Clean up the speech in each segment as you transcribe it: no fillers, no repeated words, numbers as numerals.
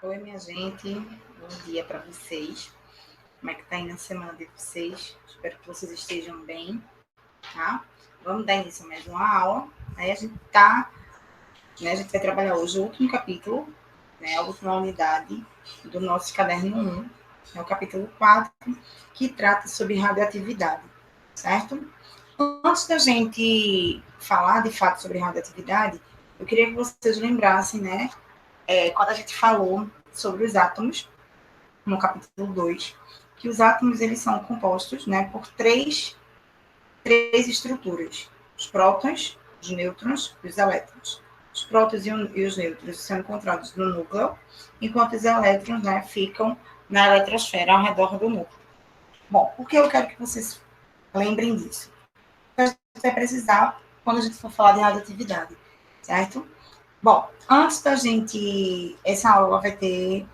Oi, minha gente. Bom dia para vocês. Como é que tá aí na semana de vocês? Espero que vocês estejam bem, tá? Vamos dar início a mais uma aula. Aí a gente vai trabalhar hoje o último capítulo, né? A última unidade do nosso caderno 1, é o capítulo 4, que trata sobre radioatividade, certo? Antes da gente falar de fato sobre radioatividade, eu queria que vocês lembrassem, né? Quando a gente falou sobre os átomos, no capítulo 2, que os átomos eles são compostos, né, por três estruturas: os prótons, os nêutrons e os elétrons. Os prótons e os nêutrons são encontrados no núcleo, enquanto os elétrons, né, ficam na eletrosfera ao redor do núcleo. Bom, por que eu quero que vocês lembrem disso? A gente vai precisar quando a gente for falar de radioatividade, certo? Bom, antes da gente, essa aula vai ter,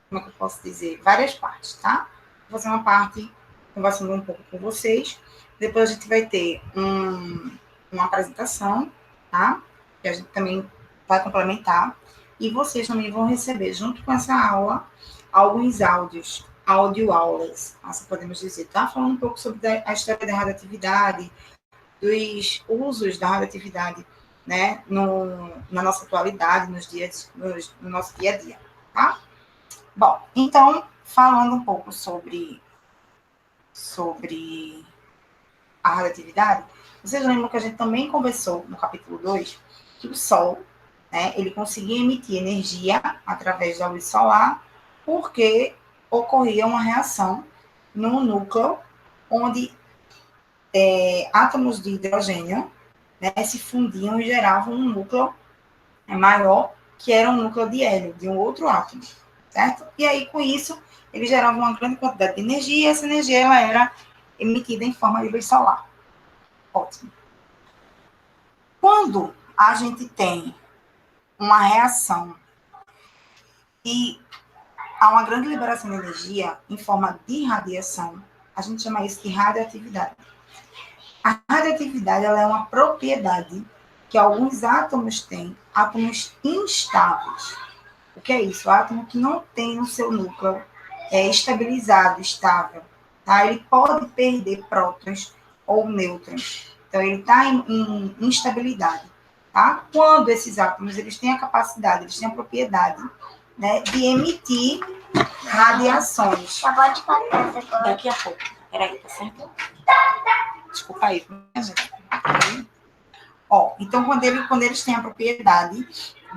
como é que eu posso dizer, várias partes, tá? Vou fazer uma parte conversando um pouco com vocês, depois a gente vai ter uma apresentação, tá? Que a gente também vai complementar, e vocês também vão receber, junto com essa aula, alguns áudios, audioaulas, assim podemos dizer, tá? Falando um pouco sobre a história da radioatividade, dos usos da radioatividade, né, na nossa atualidade, no nosso dia a dia, tá? Bom, então, falando um pouco sobre a radioatividade, vocês lembram que a gente também conversou no capítulo 2 que o Sol, né, ele conseguia emitir energia através da luz solar porque ocorria uma reação no núcleo onde átomos de hidrogênio, né, se fundiam e geravam um núcleo maior, que era um núcleo de hélio, de um outro átomo, certo? E aí, com isso, ele gerava uma grande quantidade de energia, e essa energia ela era emitida em forma de luz solar. Ótimo. Quando a gente tem uma reação e há uma grande liberação de energia em forma de radiação, a gente chama isso de radioatividade. A radioatividade ela é uma propriedade que alguns átomos têm, átomos instáveis. O que é isso? O átomo que não tem no seu núcleo estabilizado, estável. Tá? Ele pode perder prótons ou nêutrons. Então, ele está em instabilidade. Tá? Quando esses átomos eles têm a capacidade, eles têm a propriedade, né, de emitir radiações. Pode falar daqui a pouco. Peraí, tá certo? Desculpa aí, gente. Ó, então, quando eles têm a propriedade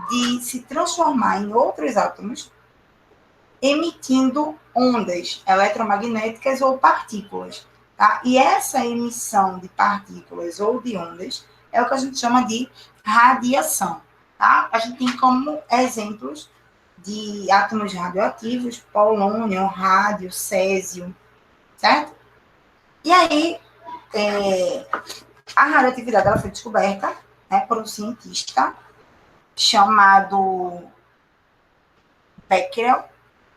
de se transformar em outros átomos, emitindo ondas eletromagnéticas ou partículas. Tá? E essa emissão de partículas ou de ondas é o que a gente chama de radiação. Tá? A gente tem como exemplos de átomos radioativos, polônio, rádio, césio, certo? E aí, a radioatividade ela foi descoberta, né, por um cientista chamado Becquerel.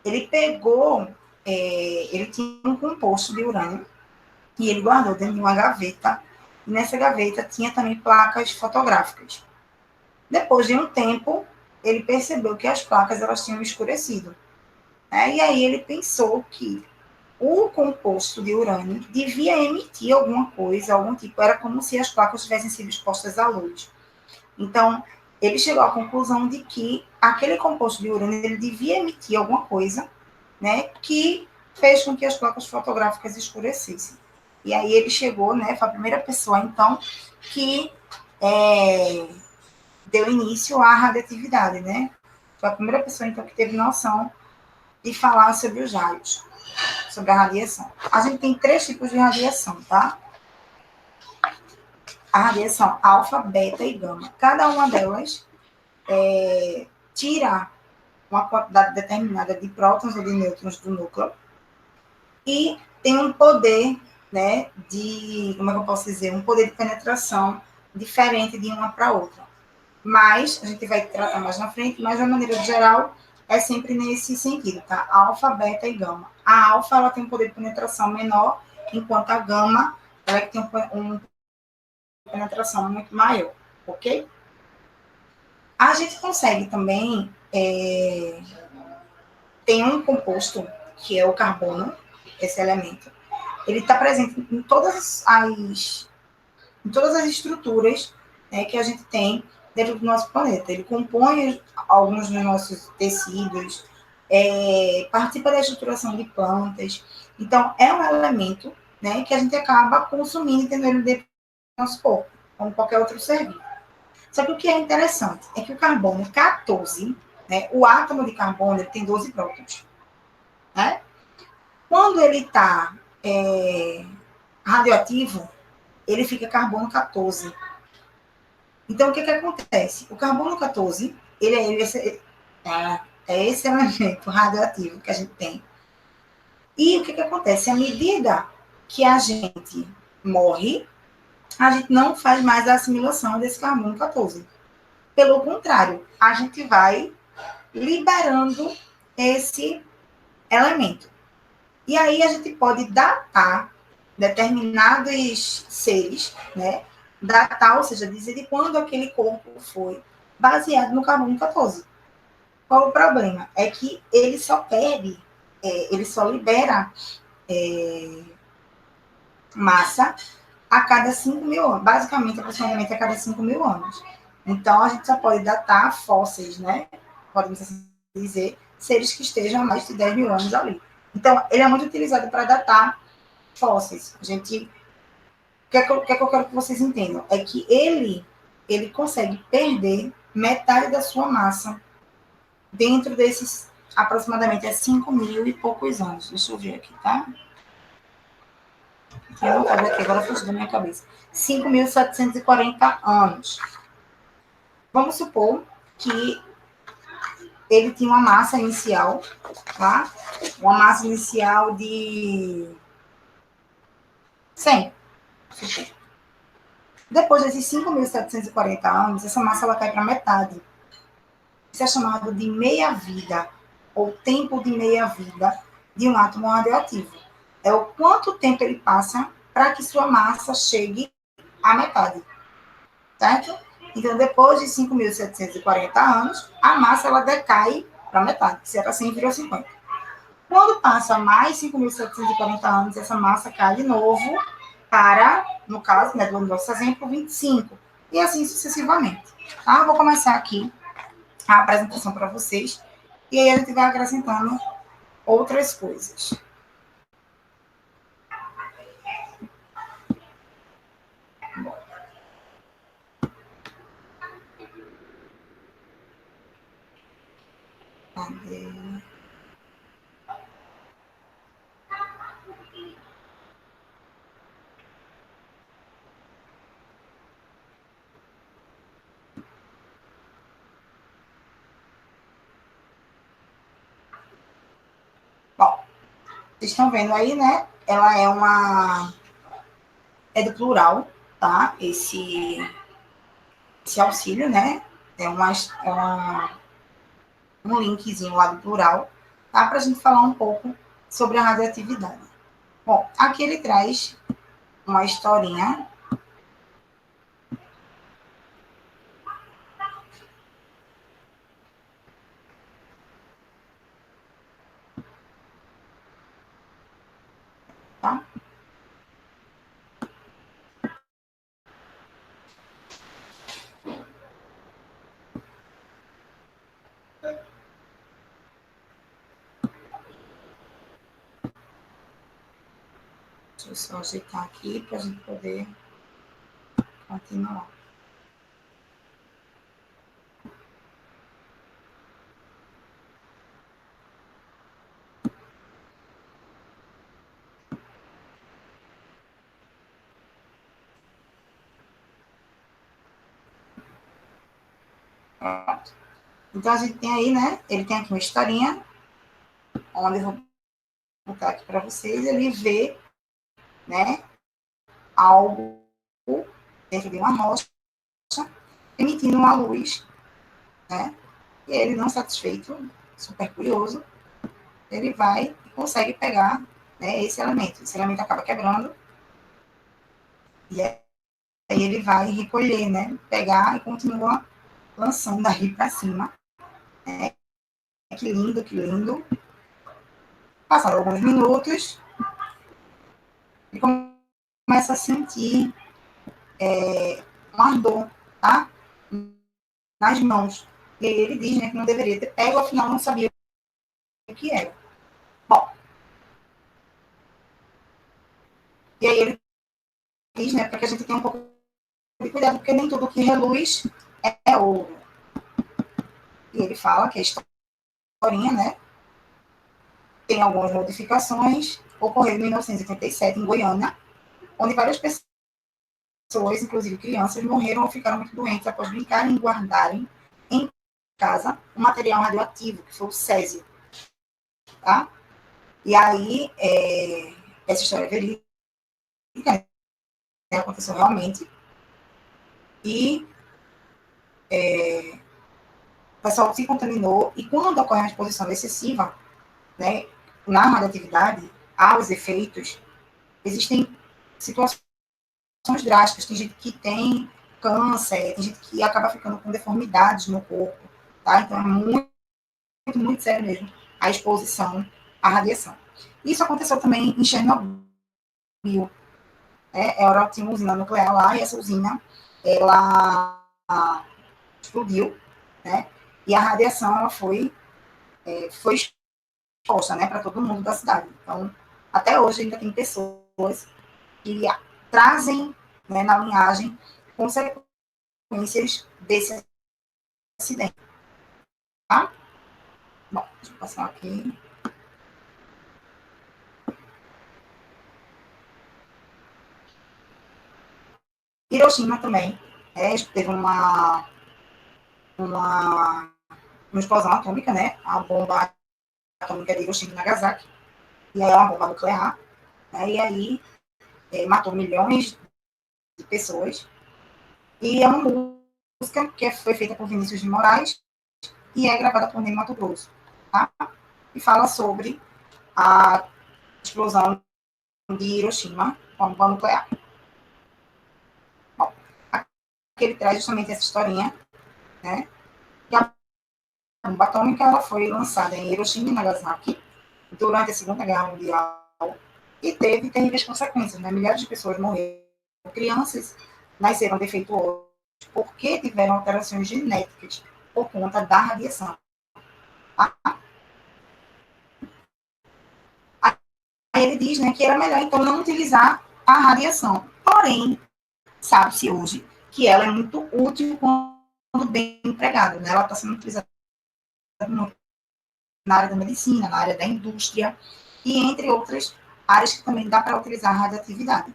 Ele pegou, ele tinha um composto de urânio e ele guardou dentro de uma gaveta. E nessa gaveta tinha também placas fotográficas. Depois de um tempo, ele percebeu que as placas elas tinham escurecido. Né? E aí ele pensou que o composto de urânio devia emitir alguma coisa, algum tipo, era como se as placas tivessem sido expostas à luz. Então, ele chegou à conclusão de que aquele composto de urânio ele devia emitir alguma coisa, né, que fez com que as placas fotográficas escurecessem. E aí ele chegou, né, foi a primeira pessoa, então, que deu início à radioatividade, né? Foi a primeira pessoa, então, que teve noção de falar sobre os raios, sobre a radiação. A gente tem 3 tipos de radiação, tá? A radiação alfa, beta e gama. Cada uma delas tira uma quantidade determinada de prótons ou de nêutrons do núcleo e tem um poder, né, de, como é que eu posso dizer, um poder de penetração diferente de uma para outra. Mas, a gente vai tratar mais na frente, mas, de maneira geral, é sempre nesse sentido, tá? Alfa, beta e gama. A alfa, ela tem um poder de penetração menor, enquanto a gama, ela tem um penetração muito maior, ok? A gente consegue também tem um composto, que é o carbono, esse elemento. Ele está presente em todas as estruturas, né, que a gente tem dentro do nosso planeta. Ele compõe alguns dos nossos tecidos, participa da estruturação de plantas. Então, é um elemento, né, que a gente acaba consumindo e tendo ele dentro do nosso corpo, como qualquer outro ser vivo. Só que o que é interessante é que o carbono 14, né, o átomo de carbono, ele tem 12 prótons. Né? Quando ele está radioativo, ele fica carbono 14. Então, o que acontece? O carbono 14, é esse elemento radioativo que a gente tem. E o que acontece? À medida que a gente morre, a gente não faz mais a assimilação desse carbono 14. Pelo contrário, a gente vai liberando esse elemento. E aí a gente pode datar determinados seres, né? Datar, ou seja, dizer de quando aquele corpo foi baseado no carbono 14. Qual o problema? É que ele só perde, ele só libera massa a cada 5.000 anos, basicamente, aproximadamente a cada 5.000 anos. Então, a gente só pode datar fósseis, né? Podemos assim dizer, seres que estejam há mais de 10 mil anos ali. Então, ele é muito utilizado para datar fósseis. A gente, o que eu quero que vocês entendam? É que ele consegue perder metade da sua massa dentro desses aproximadamente 5 mil e poucos anos. Deixa eu ver aqui, tá? Eu não estava aqui, agora fugiu da minha cabeça. 5.740 anos. Vamos supor que ele tinha uma massa inicial, tá? Uma massa inicial de 100. Depois desses 5.740 anos, essa massa ela cai para metade. Isso é chamado de meia-vida, ou tempo de meia-vida de um átomo radioativo. É o quanto tempo ele passa para que sua massa chegue à metade. Certo? Então, depois de 5.740 anos, a massa ela decai para metade, que se era 100, virou 50. Quando passa mais 5.740 anos, essa massa cai de novo para, no caso, né, do nosso exemplo, 25. E assim sucessivamente. Tá? Vou começar aqui a apresentação para vocês. E aí a gente vai acrescentando outras coisas. Cadê? Bom, vocês estão vendo aí, né? Ela é do plural, tá? Esse auxílio, né? Um linkzinho lá do plural, tá? Para a gente falar um pouco sobre a radioatividade. Bom, aqui ele traz uma historinha. Tá? Deixa eu só ajeitar aqui para a gente poder continuar. Então, a gente tem aí, né? Ele tem aqui uma historinha, onde eu vou botar aqui para vocês. Ele vê, né? Algo dentro de uma amostra, emitindo uma luz, né? E ele, não satisfeito, super curioso, ele vai e consegue pegar, né, esse elemento. Esse elemento acaba quebrando, e aí ele vai recolher, né? Pegar e continua lançando daí para cima. Né? Que lindo, que lindo. Passaram alguns minutos, ele começa a sentir uma dor, tá? Nas mãos. E aí ele diz, né, que não deveria ter pego, afinal não sabia o que era. Bom, e aí ele diz, né, para que a gente tenha um pouco de cuidado, porque nem tudo que reluz é ouro. E ele fala que a historinha, né, tem algumas modificações, ocorreu em 1987, em Goiânia, onde várias pessoas, inclusive crianças, morreram ou ficaram muito doentes após brincarem e guardarem em casa um material radioativo, que foi o césio, tá? E aí, essa história é verídica, né? Aconteceu realmente, e o pessoal se contaminou, e quando ocorre uma exposição excessiva, né, na radioatividade, aos efeitos, existem situações drásticas. Tem gente que tem câncer, tem gente que acaba ficando com deformidades no corpo, tá? Então é muito, muito sério mesmo a exposição à radiação. Isso aconteceu também em Chernobyl, né? Era tinha uma usina nuclear lá, e essa usina, ela explodiu, né? E a radiação, ela foi exposta, né, para todo mundo da cidade. Então, até hoje ainda tem pessoas que trazem, né, na linhagem consequências desse acidente, tá? Bom, deixa eu passar aqui. Hiroshima também, teve uma explosão atômica, né? A bomba atômica de Hiroshima e Nagasaki, e aí é uma bomba nuclear, né? E aí matou milhões de pessoas. E é uma música que foi feita por Vinícius de Moraes e é gravada por Ney Mato Grosso, tá? E fala sobre a explosão de Hiroshima com a bomba nuclear. Bom, aqui ele traz justamente essa historinha, né? Que a bomba atômica, ela foi lançada em Hiroshima e Nagasaki durante a Segunda Guerra Mundial e teve terríveis consequências, né? Milhares de pessoas morreram, crianças nasceram defeituosas porque tiveram alterações genéticas por conta da radiação. Tá? Aí ele diz, né, que era melhor então não utilizar a radiação. Porém, sabe-se hoje que ela é muito útil quando bem empregada, né? Ela está sendo utilizada na área da medicina, na área da indústria e entre outras áreas que também dá para utilizar a radioatividade.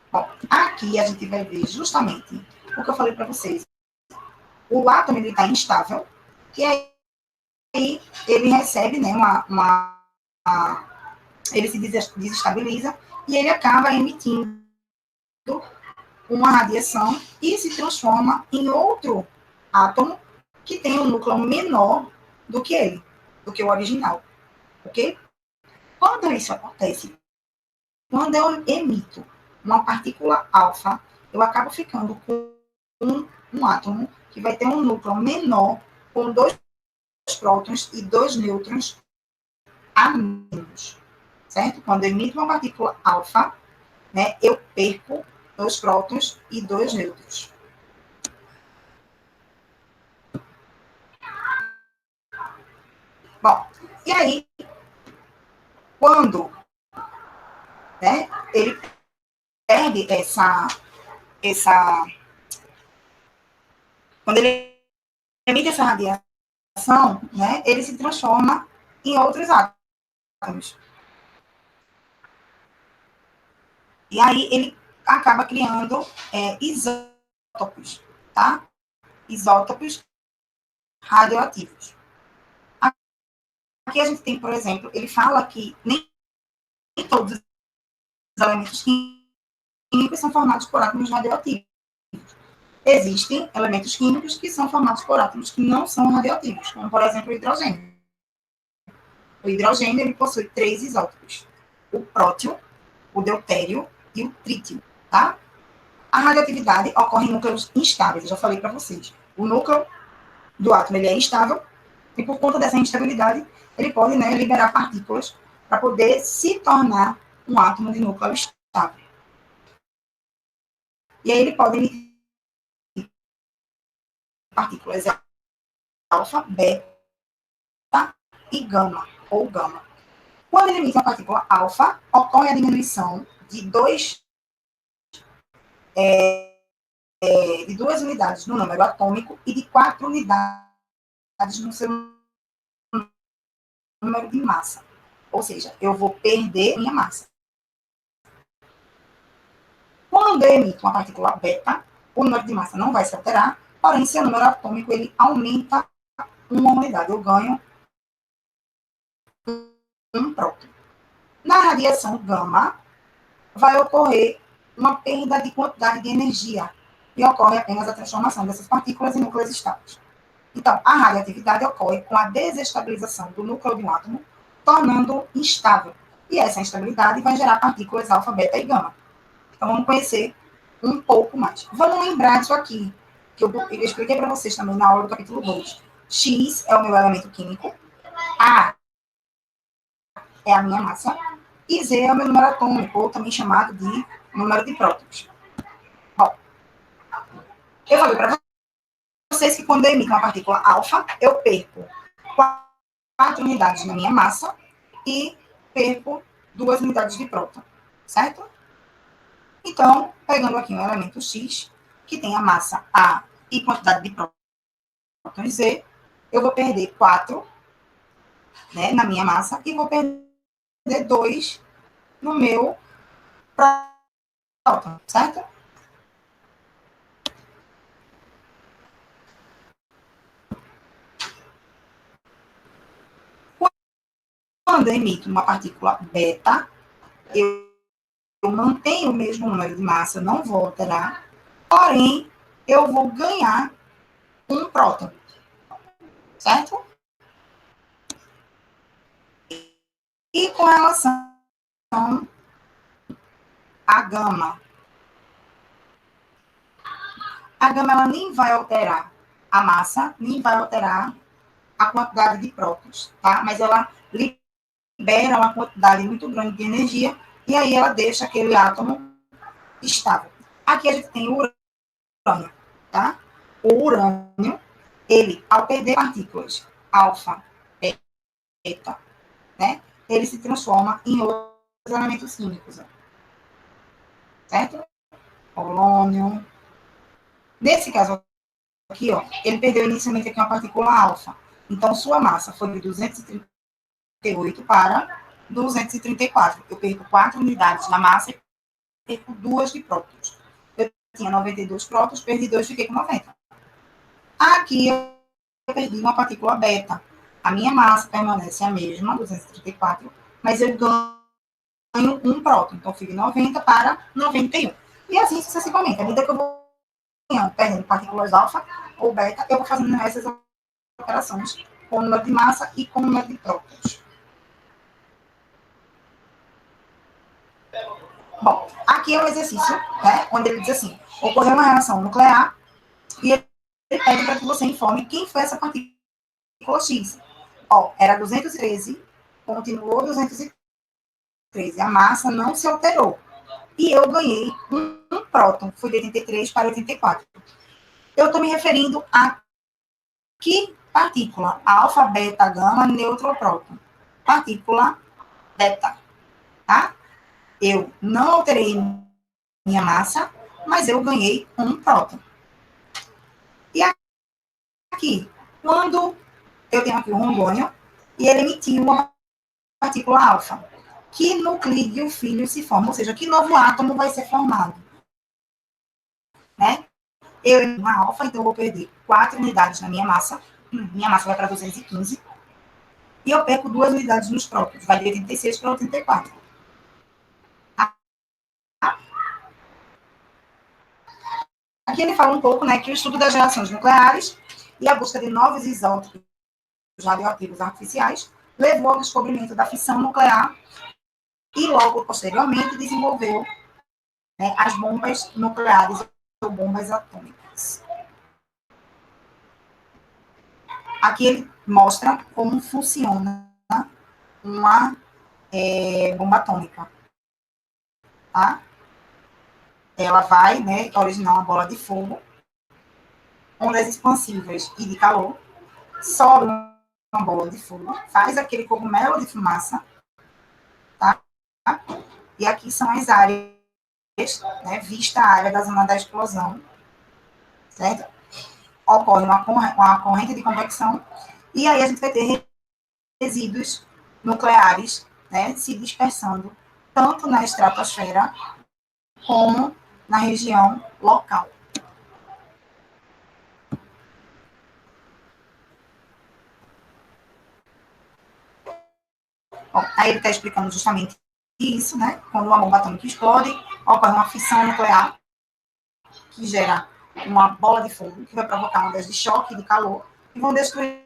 Bom, aqui a gente vai ver justamente o que eu falei para vocês. O átomo está instável e aí ele recebe, né, ele se desestabiliza e ele acaba emitindo uma radiação e se transforma em outro átomo que tem um núcleo menor do que ele, do que o original, ok? Quando isso acontece, quando eu emito uma partícula alfa, eu acabo ficando com um átomo que vai ter um núcleo menor, com 2 prótons e 2 nêutrons a menos, certo? Quando eu emito uma partícula alfa, né, eu perco 2 prótons e 2 nêutrons. Bom, e aí, quando, né, ele perde quando ele emite essa radiação, né, ele se transforma em outros átomos. E aí ele acaba criando isótopos, tá? Isótopos radioativos. Aqui a gente tem, por exemplo, ele fala que nem todos os elementos químicos são formados por átomos radioativos. Existem elementos químicos que são formados por átomos que não são radioativos, como, por exemplo, o hidrogênio. O hidrogênio ele possui 3 isótopos: o prótio, o deutério e o trítio, tá? A radioatividade ocorre em núcleos instáveis, eu já falei para vocês. O núcleo do átomo ele é instável, e por conta dessa instabilidade, ele pode, né, liberar partículas para poder se tornar um átomo de núcleo estável. E aí ele pode emitir partículas alfa, beta e gama, ou gama. Quando ele emite uma partícula alfa, ocorre a diminuição de de 2 unidades no número atômico e de 4 unidades no seu número de massa. Ou seja, eu vou perder minha massa. Quando eu emito uma partícula beta, o número de massa não vai se alterar, porém, seu número atômico ele aumenta uma unidade. Eu ganho um próton. Na radiação gama, vai ocorrer uma perda de quantidade de energia e ocorre apenas a transformação dessas partículas em núcleos estáveis. Então, a radioatividade ocorre com a desestabilização do núcleo de um átomo, tornando instável. E essa instabilidade vai gerar partículas alfa, beta e gama. Então, vamos conhecer um pouco mais. Vamos lembrar disso aqui, que eu expliquei para vocês também na aula do capítulo 2. X é o meu elemento químico, A é a minha massa, e Z é o meu número atômico, ou também chamado de número de prótons. Bom, eu falei para vocês que quando eu emito uma partícula alfa, eu perco 4 unidades na minha massa e perco 2 unidades de próton, certo? Então, pegando aqui um elemento X, que tem a massa A e quantidade de prótons Z, eu vou perder 4, né, na minha massa e vou perder 2 no meu próton, certo? Quando eu emito uma partícula beta, eu mantenho o mesmo número de massa, não vou alterar, porém, eu vou ganhar um próton, certo? E com relação à gama, a gama ela nem vai alterar a massa, nem vai alterar a quantidade de prótons, tá? Mas ela libera uma quantidade muito grande de energia e aí ela deixa aquele átomo estável. Aqui a gente tem o urânio, tá? O urânio, ele, ao perder partículas alfa, beta, né? Ele se transforma em outros elementos químicos, certo? Polônio. Nesse caso aqui, ó, ele perdeu inicialmente aqui uma partícula alfa. Então, sua massa foi de 238 para 234. Eu perco 4 unidades na massa e perco 2 de prótons. Eu tinha 92 prótons, perdi 2, fiquei com 90. Aqui eu perdi uma partícula beta. A minha massa permanece a mesma, 234, mas eu ganho um próton. Então, eu fui de 90 para 91. E assim sucessivamente. À medida que eu vou perdendo partículas alfa ou beta, eu vou fazendo essas operações com o número de massa e com o número de prótons. Bom, aqui é um exercício, né, onde ele diz assim, ocorreu uma reação nuclear e ele pede para que você informe quem foi essa partícula X. Ó, era 213, continuou 213, a massa não se alterou. E eu ganhei um próton, fui de 83 para 84. Eu estou me referindo a que partícula? Alfa, beta, gama, neutro, próton. Partícula beta, tá? Eu não alterei minha massa, mas eu ganhei um próton. E aqui, quando eu tenho aqui um urânio e ele emitiu uma partícula alfa, que nuclídeo filho se forma? Ou seja, que novo átomo vai ser formado? Né? Eu emito uma alfa, então eu vou perder 4 unidades na minha massa. Minha massa vai para 215. E eu perco 2 unidades nos prótons. Vai de 86 para 84. Aqui ele fala um pouco, né, que o estudo das reações nucleares e a busca de novos isótopos radioativos artificiais levou ao descobrimento da fissão nuclear e logo posteriormente desenvolveu, né, as bombas nucleares ou bombas atômicas. Aqui ele mostra como funciona uma bomba atômica, tá? Ela vai, né, originar uma bola de fogo, ondas expansivas e de calor, sobe uma bola de fogo, faz aquele cogumelo de fumaça, tá? E aqui são as áreas, né, vista a área da zona da explosão, certo? Ocorre uma corrente de convecção, e aí a gente vai ter resíduos nucleares, né, se dispersando tanto na estratosfera como na região local. Bom, aí ele está explicando justamente isso, né? Quando uma bomba atômica explode, ocorre uma fissão nuclear que gera uma bola de fogo que vai provocar ondas de choque e de calor e vão destruir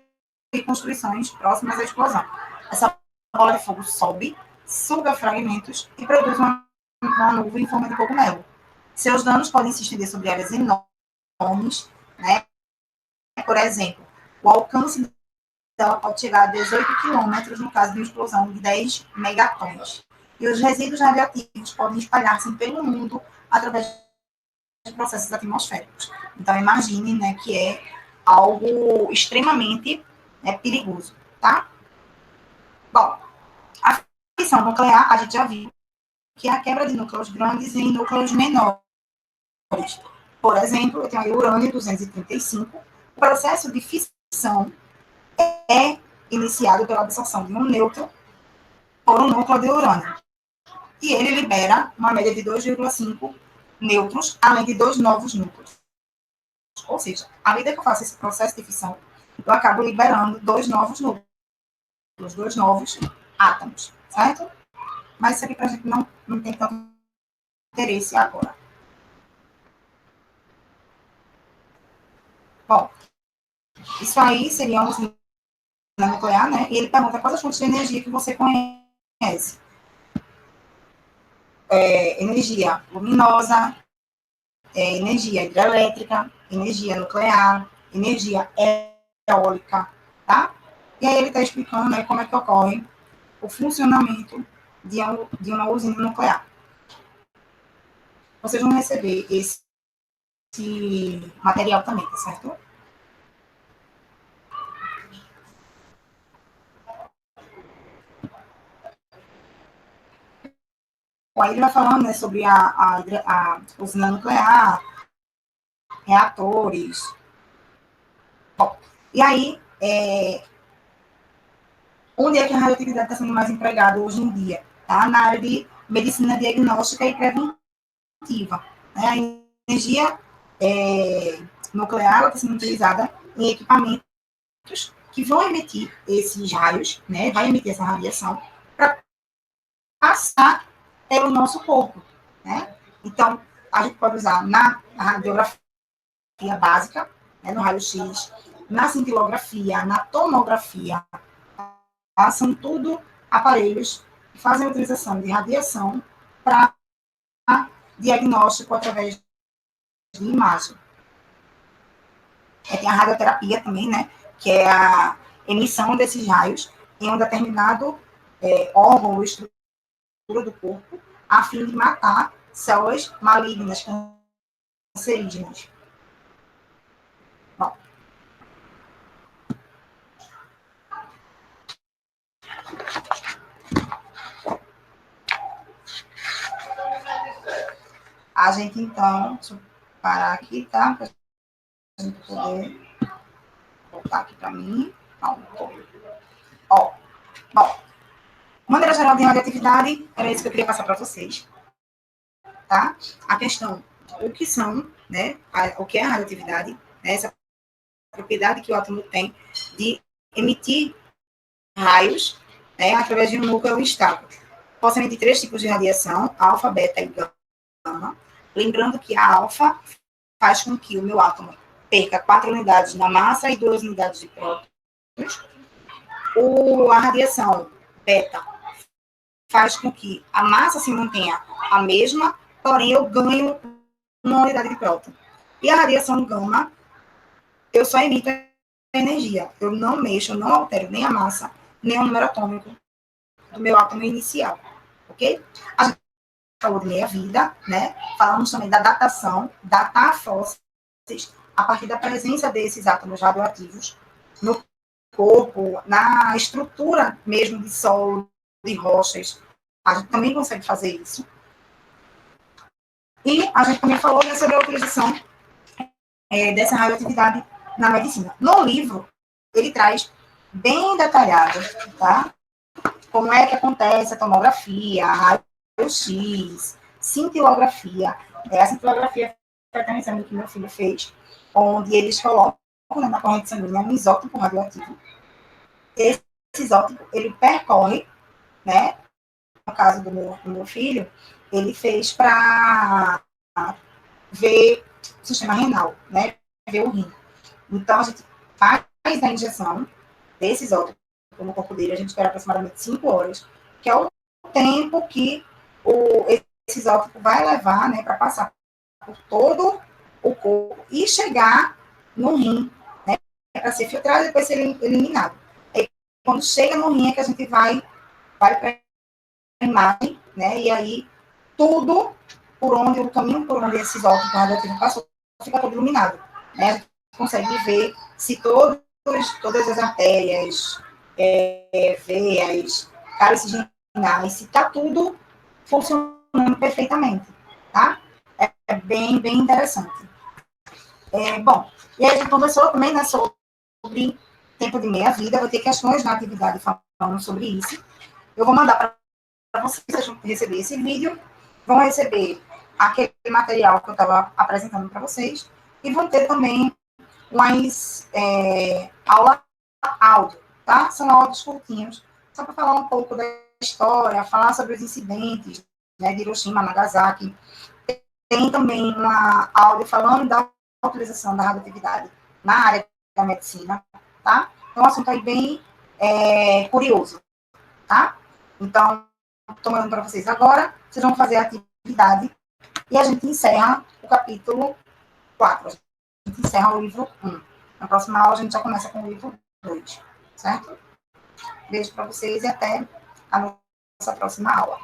construções próximas à explosão. Essa bola de fogo sobe, suga fragmentos e produz uma nuvem em forma de cogumelo. Seus danos podem se estender sobre áreas enormes, né? Por exemplo, o alcance dela pode chegar a 18 quilômetros no caso de uma explosão de 10 megatons. E os resíduos radioativos podem espalhar-se pelo mundo através de processos atmosféricos. Então, imagine, né, que é algo extremamente, né, perigoso, tá? Bom, a fissão nuclear, a gente já viu que é a quebra de núcleos grandes em núcleos menores. Por exemplo, eu tenho aí o urânio 235. O processo de fissão é iniciado pela absorção de um nêutron por um núcleo de urânio. E ele libera uma média de 2,5 nêutrons, além de 2 novos núcleos. Ou seja, à medida que eu faço esse processo de fissão, eu acabo liberando 2 novos núcleos, 2 novos átomos, certo? Mas isso aqui para a gente não tem tanto interesse agora. Bom, isso aí seria uma usina nuclear, né? E ele pergunta quais as fontes de energia que você conhece. Energia luminosa, energia hidrelétrica, energia nuclear, energia eólica, tá? E aí ele está explicando, né, como é que ocorre o funcionamento de uma usina nuclear. Vocês vão receber esse material também, tá certo? Aí ele vai falando, né, sobre a usina nuclear, reatores. Bom, e aí, onde é que a radioatividade está sendo mais empregada hoje em dia? Tá? Na área de medicina diagnóstica e preventiva. Né? A energia nuclear está sendo utilizada em equipamentos que vão emitir esses raios, né? Vai emitir essa radiação para passar pelo nosso corpo. Né? Então, a gente pode usar na radiografia básica, né, no raio-x, na cintilografia, na tomografia. São tudo aparelhos que fazem a utilização de radiação para diagnóstico através de imagem. Tem a radioterapia também, né, que é a emissão desses raios em um determinado órgão ou estrutura do corpo, a fim de matar células malignas, cancerígenas. Bom, a gente, então, deixa eu parar aqui, tá? Para a gente poder voltar aqui para mim. Ó, bom, maneira geral de radioatividade, era isso que eu queria passar para vocês, tá? A questão, o que são, né? O que é a radioatividade, né, essa propriedade que o átomo tem de emitir raios, né, através de um núcleo instável. Posso emitir 3 tipos de radiação, alfa, beta e gama. Lembrando que a alfa faz com que o meu átomo perca 4 unidades na massa e 2 unidades de prótons. A radiação beta faz com que a massa se mantenha a mesma, porém eu ganho uma unidade de próton. E a radiação gama, eu só emito energia. Eu não mexo, eu não altero nem a massa, nem o número atômico do meu átomo inicial, ok? A gente falou de meia-vida, né? Falamos também da datação, datar fósseis a partir da presença desses átomos radioativos no corpo, na estrutura mesmo de solo, de rochas. A gente também consegue fazer isso. E a gente também falou, né, sobre a utilização dessa radioatividade na medicina. No livro, ele traz bem detalhado, tá? Como é que acontece a tomografia, a raio-x, cintilografia. A cintilografia foi até um exame que meu filho fez, onde eles colocam, né, na corrente sanguínea um isótopo radioativo. Esse isótopo, ele percorre, né? No caso do meu filho, ele fez para ver o sistema renal, né? Ver o rim. Então, a gente faz a injeção desse isótopo no corpo dele, a gente espera aproximadamente 5 horas, que é o tempo que esse isótopo vai levar, né, para passar por todo o corpo e chegar no rim, né, para ser filtrado e depois ser eliminado. E quando chega no rim é que a gente vai para a imagem, né, e aí tudo o caminho por onde esse isótopo radioativo passou, fica todo iluminado, né, a gente consegue ver se todas as artérias, veias, cálices renais, se está tudo funcionando perfeitamente, tá? É bem, bem interessante. Bom, e aí a gente conversou também, né, sobre tempo de meia-vida, vai ter questões na atividade falando sobre isso. Eu vou mandar para vocês receber esse vídeo, vão receber aquele material que eu estava apresentando para vocês, e vão ter também umas aula áudio, tá? São áudios curtinhos, só para falar um pouco da história, falar sobre os incidentes, né, de Hiroshima, Nagasaki. Tem também uma áudio falando da utilização da radioatividade na área da medicina, tá? Então, é um assunto aí bem curioso, tá? Então, estou mandando para vocês agora, vocês vão fazer a atividade e a gente encerra o capítulo 4. A gente encerra o livro 1. Na próxima aula, a gente já começa com o livro 2, certo? Beijo para vocês e até a nossa próxima aula.